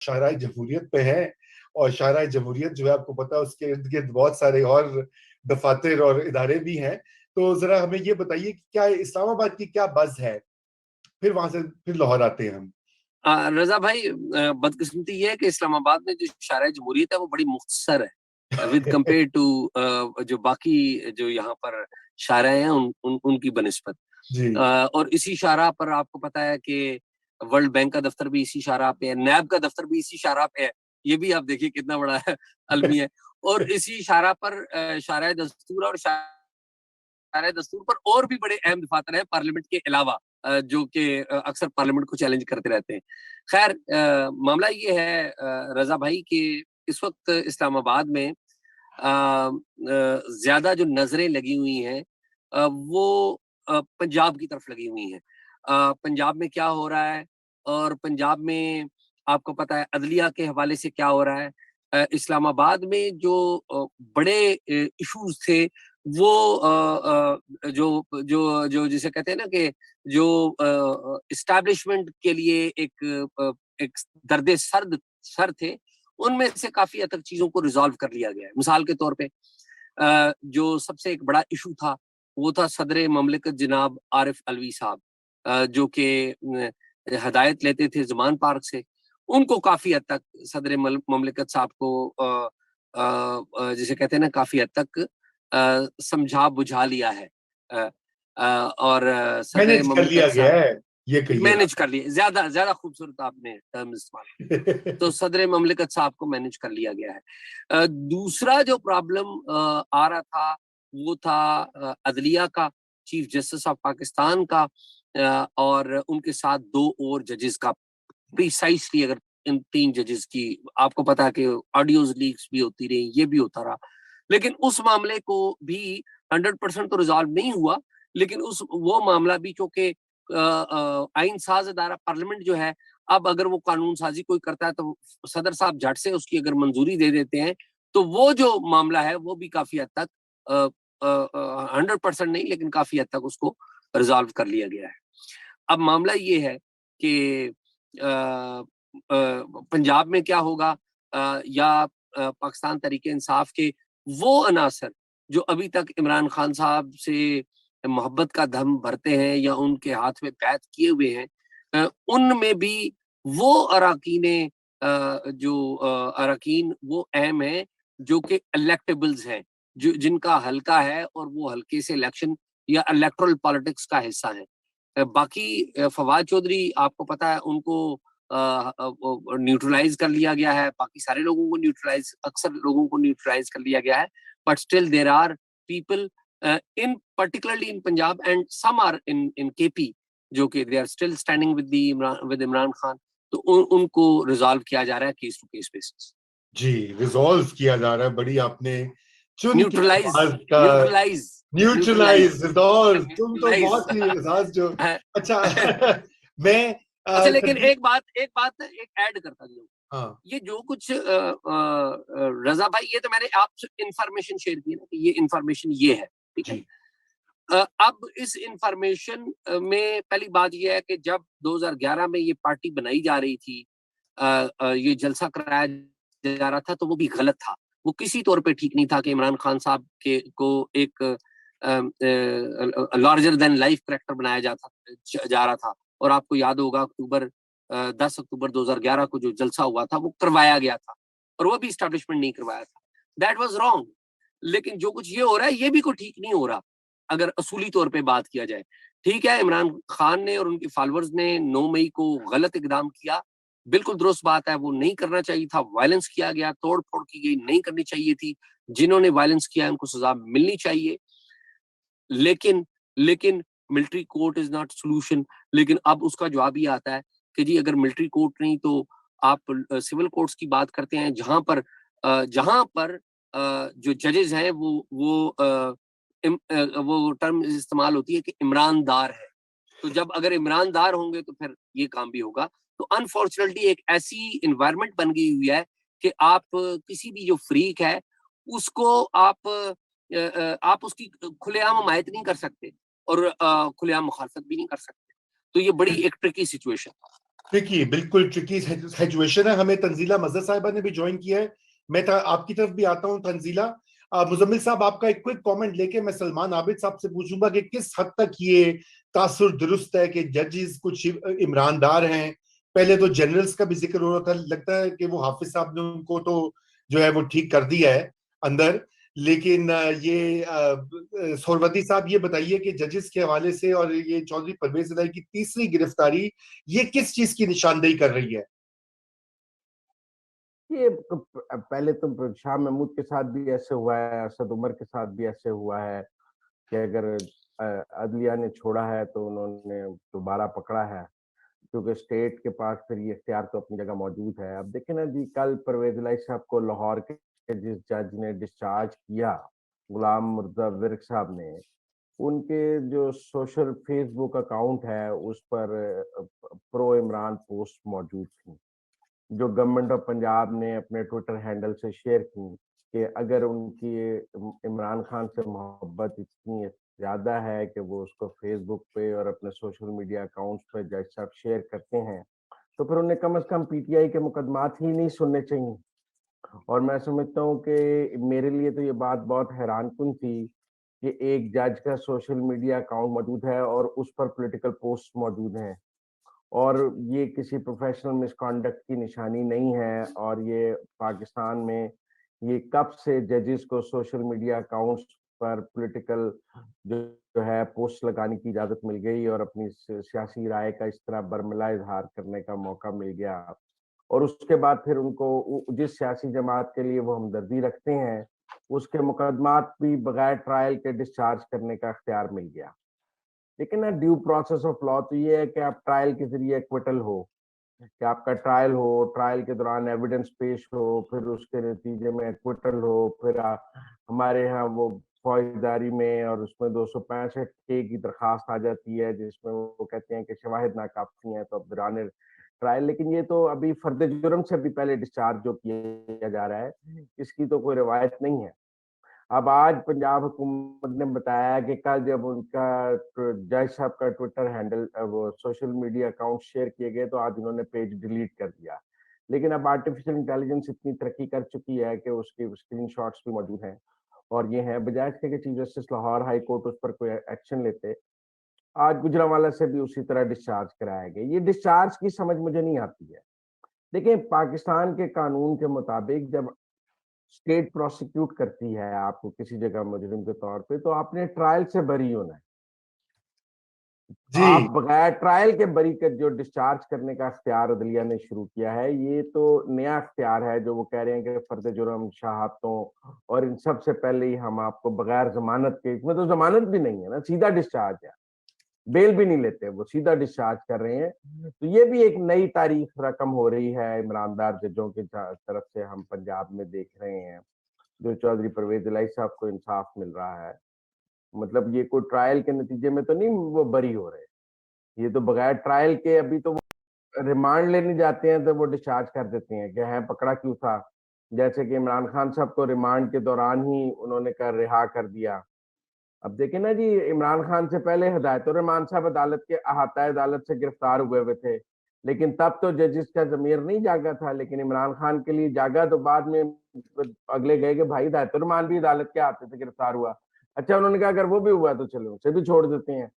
शाहराह जमहूरियत पे है, और शाहराह जमहूरियत जो है आपको पता है उसके इर्द गिर्द बहुत सारे और दफातर और इदारे भी हैं। तो जरा हमें ये बताइए कि क्या इस्लामाबाद की क्या बज है, फिर वहां से फिर लाहौर आते हैं हम। रजा भाई, बदकिस्मती ये है कि इस्लामाबाद में जो शाहराह जमहूरियत है वो बड़ी मुख्तसर है विद कंपेयर टू जो बाकी जो यहाँ पर शाहराह हैं उनकी बनिस्बत। जी। और इसी शाहराह पर आपको पता है कि वर्ल्ड बैंक का दफ्तर भी इसी शाहराह पे है, नैब का दफ्तर भी इसी शाहराह पे है। ये भी आप देखिए कितना बड़ा है, अलमी है। और इसी शाहराह पर शाहराह दस्तूर और शाहराह दस्तूर पर और भी बड़े अहम दफातर हैं पार्लियामेंट के अलावा, जो कि अक्सर पार्लियामेंट को चैलेंज करते रहते हैं। खैर, मामला ये है रजा भाई कि इस वक्त इस्लामाबाद में ज्यादा जो नजरें लगी हुई हैं वो पंजाब की तरफ लगी हुई हैं। पंजाब में क्या हो रहा है, और पंजाब में आपको पता है अदलिया के हवाले से क्या हो रहा है। इस्लामाबाद में जो बड़े इश्यूज थे वो जो जो जो जिसे कहते हैं ना कि जो इस्टेब्लिशमेंट के लिए एक दर्द सर थे, उनमें से काफी हद तक चीजों को रिजॉल्व कर लिया गया है। मिसाल के तौर पे जो सबसे एक बड़ा इशू था वो था सदर ममलिकत जनाब आरिफ अलवी साहब, जो कि हदायत लेते थे जमान पार्क से। उनको काफी हद तक सदर ममलिकत साहब को जिसे कहते हैं ना काफी हद तक समझा बुझा लिया है, और सदर मैनेज कर लिया ममलिकत गया साहब है, ये कहिए मैनेज आप। कर लिए। ज्यादा ज्यादा खूबसूरत आपने टर्म इस्तेमाल किया। तो सदर ममलिकत साहब को मैनेज कर लिया गया है। दूसरा जो प्रॉब्लम आ रहा था वो था अदलिया का, चीफ जस्टिस ऑफ पाकिस्तान का, और उनके साथ दो और जजेस का। प्रिसाइसली अगर इन तीन जजेस की आपको पता है कि ऑडियोज लीक्स भी होती रही, ये भी होता रहा, लेकिन उस मामले को भी 100% तो रिजॉल्व नहीं हुआ। लेकिन उस वो मामला भी चूंकि आइन साज अदारा पार्लियामेंट जो है, अब अगर वो कानून साजी कोई करता है तो सदर साहब झट से उसकी अगर मंजूरी दे देते हैं तो वो जो मामला है वो भी काफी हद तक 100% नहीं लेकिन काफी हद तक उसको रिजॉल्व कर लिया गया है। अब मामला ये है कि पंजाब में क्या होगा, या पाकिस्तान तरीके इंसाफ के वो अनासर जो अभी तक इमरान खान साहब से मोहब्बत का दम भरते हैं या उनके हाथ में बैत किए हुए हैं, उनमें भी वो अराकीन जो अराकीन वो अहम है जो कि इलेक्टेबल्स हैं, जो जिनका हल्का है और वो हल्के से इलेक्शन या इलेक्टोरल पॉलिटिक्स का हिस्सा है। बाकी फवाद चौधरी आपको पता है उनको न्यूट्रलाइज कर लिया गया है, बाकी सारे लोगों को न्यूट्रलाइज, अक्सर लोगों को न्यूट्रलाइज कर लिया गया है, but still there are people in particularly in Punjab and some are in KP जो कि they are still standing with Imran Khan, तो उनको रिजॉल्व किया जा रहा है केस टू केस बेसिस। जी, रिजॉल्व किया जा रहा है। बड़ी आपने चुन के न्यूट्रलाइज आवाज का। न्यूट्रलाइज न्यूट्रलाइज न्यूट्रलाइज रिजॉल्व, तुम तो न्यूट्रलाइज बहुत ही एहसास जो। अच्छा। मैं अच्छा, लेकिन सब्जी। एक ऐड करता हूँ। हाँ। ये जो कुछ रजा भाई, ये तो मैंने आपसे इंफॉर्मेशन शेयर की ना कि ये इंफॉर्मेशन ये है, ठीक है। जी। अब इस इंफॉर्मेशन में पहली बात यह है कि जब 2011 में ये पार्टी बनाई जा रही थी, ये जलसा कराया जा रहा था, तो वो भी गलत था। वो किसी तौर पे ठीक नहीं था कि इमरान खान साहब के को एक लार्जर देन लाइफ करेक्टर बनाया जा रहा था। और आपको याद होगा 10 अक्टूबर 2011 को जो जलसा हुआ था वो करवाया गया था, और वो भी इस्टेब्लिशमेंट नहीं करवाया था। That was wrong. लेकिन जो कुछ ये हो रहा है ये भी कोई ठीक नहीं हो रहा अगर असूली तौर पे बात किया जाए। ठीक है, इमरान खान ने और उनके फॉलोअर्स ने 9 मई को गलत इकदाम किया, बिल्कुल दुरुस्त बात है, वो नहीं करना चाहिए था। वायलेंस किया गया, तोड़ फोड़ की गई, नहीं करनी चाहिए थी। जिन्होंने वायलेंस किया उनको सजा मिलनी चाहिए। लेकिन लेकिन military court is not solution. लेकिन अब उसका जवाब ये आता है कि जी अगर मिलिट्री कोर्ट नहीं तो आप सिविल कोर्ट्स की बात करते हैं, जहां पर जो जजेस हैं वो टर्म इस्तेमाल होती है कि ईमानदार है। तो जब अगर ईमानदार होंगे तो फिर ये काम भी होगा। तो अनफॉर्चुनेटली एक ऐसी इन्वायरमेंट बन गई हुई है कि आप किसी भी जो फ्रीक है उसको आप उसकी खुलेआम हमायत नहीं कर सकते और खुलेआम मुखालफत भी नहीं कर सकते। तो ये बड़ी एक ट्रिकी सिचुएशन है। ट्रिकी, बिल्कुल ट्रिकी सिचुएशन है। हमें तंजीला मजहर साहिबा ने भी ज्वाइन किया है। मैं आपकी तरफ भी आता हूँ तंजीला। मुजम्मिल साहब, आपका एक क्विक कमेंट लेके मैं सलमान आबिद साहब से पूछूंगा कि किस हद तक ये तासुर दुरुस्त है कि जजेस कुछ ईमानदार हैं। पहले तो जनरल्स का भी जिक्र हो रहा था, लगता है कि वो हाफिज साहब ने उनको तो जो है वो ठीक कर दिया है अंदर। लेकिन ये सोरवती साहब, ये बताइए कि जजेस के हवाले से और ये चौधरी परवेज इलाही की तीसरी गिरफ्तारी, ये किस चीज की निशानदेही कर रही है? ये पहले तो शाह महमूद के साथ भी ऐसे हुआ है, असद उमर के साथ भी ऐसे हुआ है कि अगर अदलिया ने छोड़ा है तो उन्होंने दोबारा पकड़ा है, क्योंकि स्टेट के पास फिर ये इख्तियार तो अपनी जगह मौजूद है। अब देखें ना जी, कल परवेज इलाही साहब को लाहौर के जिस जज ने डिस्चार्ज किया, गुलाम मुर्तजा विर्क साहब ने, उनके जो सोशल फेसबुक अकाउंट है उस पर प्रो इमरान पोस्ट मौजूद थी, जो गवर्नमेंट ऑफ पंजाब ने अपने ट्विटर हैंडल से शेयर की कि अगर उनकी इमरान खान से मोहब्बत इतनी ज़्यादा है कि वो उसको फेसबुक पे और अपने सोशल मीडिया अकाउंट्स पे जज साहब शेयर करते हैं, तो फिर उन्हें कम से कम पीटीआई के मुकदमात ही नहीं सुनने चाहिए। और मैं समझता हूँ कि मेरे लिए तो ये बात बहुत हैरानकुन थी कि एक जज का सोशल मीडिया अकाउंट मौजूद है और उस पर पॉलिटिकल पोस्ट मौजूद हैं, और ये किसी प्रोफेशनल मिसकॉन्डक्ट की निशानी नहीं है। और ये पाकिस्तान में ये कब से जजेस को सोशल मीडिया अकाउंट्स पर पॉलिटिकल जो जो है पोस्ट लगाने की इजाज़त मिल गई और अपनी सियासी राय का इस तरह बरमला इज़हार करने का मौका मिल गया, और उसके बाद फिर उनको जिस सियासी जमात के लिए वो हमदर्दी रखते हैं, उसके मुकदमात भी बगैर ट्रायल के डिस्चार्ज करने का इख्तियार मिल गया। लेकिन ना, ड्यू प्रोसेस ऑफ लॉ तो ये है कि आप ट्रायल के ज़रिए एक्विटल हो, कि आपका ट्रायल हो, ट्रायल के दौरान एविडेंस पेश हो, फिर उसके नतीजे में एक्विटल हो, फिर हमारे यहाँ वो फौजदारी में और उसमें 265 ए की दरखास्त आ जाती है, जिसमें वो कहते हैं कि शवाहिद नाकाफ़ी हैं, तो अब दौरान ट्रायल। लेकिन ये तो अभी फर्द जुर्म से भी पहले डिस्चार्ज जो किया जा रहा है, इसकी तो कोई रिवायत नहीं है। अब आज पंजाब हुकूमत ने बताया कि कल जब उनका जज साहब का ट्विटर हैंडल वो सोशल मीडिया अकाउंट शेयर किए गए, तो आज उन्होंने पेज डिलीट कर दिया। लेकिन अब आर्टिफिशियल इंटेलिजेंस इतनी तरक्की कर चुकी है कि उसके स्क्रीनशॉट्स भी मौजूद हैं, और ये हैं, बजाय इसके कि chief justice Lahore high court उस पर कोई एक्शन लेते, आज गुजरांवाला से भी उसी तरह डिस्चार्ज कराया गया। ये डिस्चार्ज की समझ मुझे नहीं आती है। देखिए, पाकिस्तान के कानून के मुताबिक जब स्टेट प्रोसिक्यूट करती है आपको किसी जगह मुजरिम के तौर पे, तो आपने ट्रायल से बरी होना है। आप जी। बगैर ट्रायल के बरी कर जो डिस्चार्ज करने का इख्तियार अदलिया ने शुरू किया है, ये तो नया इख्तियार है जो वो कह रहे हैं कि फर्द जुर्म, शहादतों और इन सब से पहले ही हम आपको बगैर जमानत के, इसमें तो जमानत भी नहीं है ना, सीधा डिस्चार्ज है, बेल भी नहीं लेते, वो सीधा डिस्चार्ज कर रहे हैं। तो ये भी एक नई तारीख रकम हो रही है ईमानदार जजों की तरफ से, हम पंजाब में देख रहे हैं, जो चौधरी परवेज इलाही साहब को इंसाफ मिल रहा है। मतलब ये कोई ट्रायल के नतीजे में तो नहीं वो बरी हो रहे, ये तो बगैर ट्रायल के अभी तो वो रिमांड लेने जाते हैं तो वो डिस्चार्ज कर देते हैं कि हैं पकड़ा क्यों था। जैसे कि इमरान खान साहब को रिमांड के दौरान ही उन्होंने कर रिहा कर दिया। अब देखें ना जी, इमरान खान से पहले हिदायतुर्रहमान साहब अदालत के अहाता अदालत से गिरफ्तार हुए थे, लेकिन तब तो जजिस का ज़मीर नहीं जागा था, लेकिन इमरान खान के लिए जागा तो बाद में अगले गए कि भाई हिदायतुर्रहमान भी अदालत के अहाते से गिरफ्तार हुआ। अच्छा, उन्होंने कहा अगर वो भी हुआ तो चलो उसे भी छोड़ देते हैं।